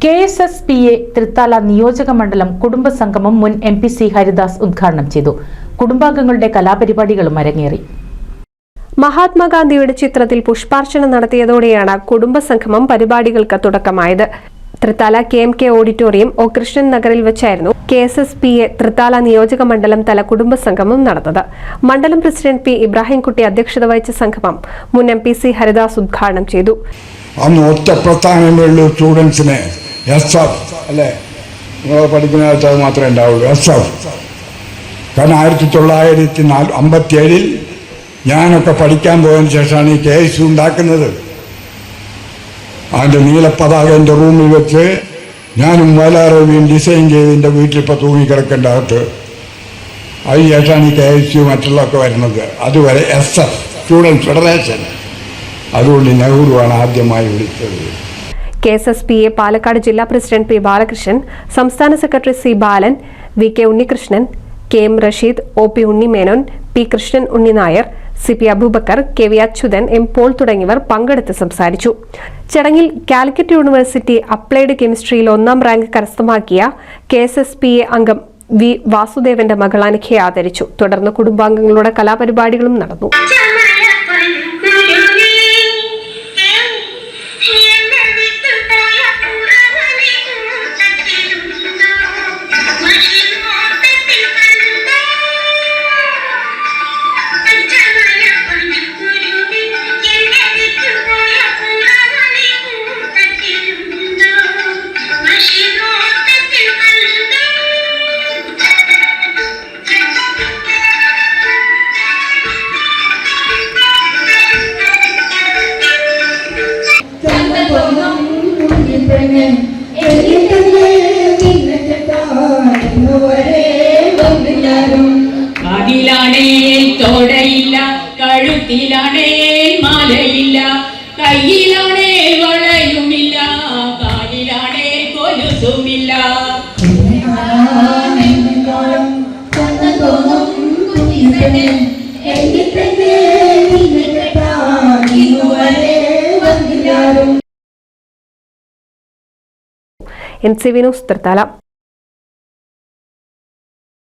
KSSPA Thrithala നിയോജക മണ്ഡലം കുടുംബ സംഗമം മുൻ MP C ഹരിദാസ് ഉദ്ഘാടനം ചെയ്തു. കുടുംബാംഗങ്ങളുടെ കലാപരിപാടികളും അരങ്ങേറി. മഹാത്മാഗാന്ധിയുടെ ചിത്രത്തിൽ പുഷ്പാർച്ചന നടത്തിയതോടെയാണ് കുടുംബ സംഗമം പരിപാടികൾക്ക് തുടക്കമായത്. Thrithala KMK auditorium O Krishnan നഗറിൽ വെച്ചായിരുന്നു KSSPA തൃത്താല നിയോജക മണ്ഡലം തല കുടുംബ സംഗമം നടന്നത്. മണ്ഡലം പ്രസിഡന്റ് P ഇബ്രാഹിംകുട്ടി അധ്യക്ഷത വഹിച്ച സംഗമം മുൻ MP C ഹരിദാസ് ഉദ്ഘാടനം ചെയ്തു. അന്ന് ഒറ്റ പ്രസ്ഥാനമുള്ള സ്റ്റുഡൻസിനെ SF അല്ലേ, നിങ്ങൾ പഠിക്കുന്ന കാലത്ത് അത് മാത്രമേ ഉണ്ടാവുള്ളൂ. SF കാരണം 1957 ഞാനൊക്കെ പഠിക്കാൻ പോയതിന് ശേഷമാണ് ഈ KSU ഉണ്ടാക്കുന്നത്. അതിൻ്റെ നീലപ്പതാക എൻ്റെ റൂമിൽ വെച്ച് ഞാനും വയലാറവിയും ഡിസൈൻ ചെയ്ത് എൻ്റെ വീട്ടിലിപ്പോൾ തൂങ്ങിക്കിടക്കേണ്ട അകത്ത്. അതിന് ശേഷമാണ് ഈ KSU മറ്റുള്ളതൊക്കെ വരുന്നത്. അതുവരെ SF സ്റ്റുഡൻസ് ഫെഡറേഷൻ. അതുകൊണ്ട് നെഹ്റുവാണ് ആദ്യമായി വിളിച്ചത്. KSSPA പാലക്കാട് ജില്ലാ പ്രസിഡന്റ് P ബാലകൃഷ്ണൻ, സംസ്ഥാന secretary C Balan, VK Unnikrishnan, KM Rasheed, OP Unnimenon, P Krishnan Unni Nair, CP Aboobacker, KV Achuthan, M Paul തുടങ്ങിയവർ പങ്കെടുത്ത് സംസാരിച്ചു. ചടങ്ങിൽ കാലിക്കറ്റ് യൂണിവേഴ്സിറ്റി അപ്ലൈഡ് കെമിസ്ട്രിയിൽ 1ാം റാങ്ക് കരസ്ഥമാക്കിയ KSSPA അംഗം V വാസുദേവന്റെ മകൾ അനഘയെ ആദരിച്ചു. തുടർന്ന് കുടുംബാംഗങ്ങളുടെ കലാപരിപാടികളും നടന്നു. കാതിലാണേ തോടയില്ല, കഴുത്തിലാണേ മാലയില്ല, കയ്യിലാണേ വളയുമില്ല, കാലിലാണേ കൊലുസുമില്ല. NCV news Thrithala.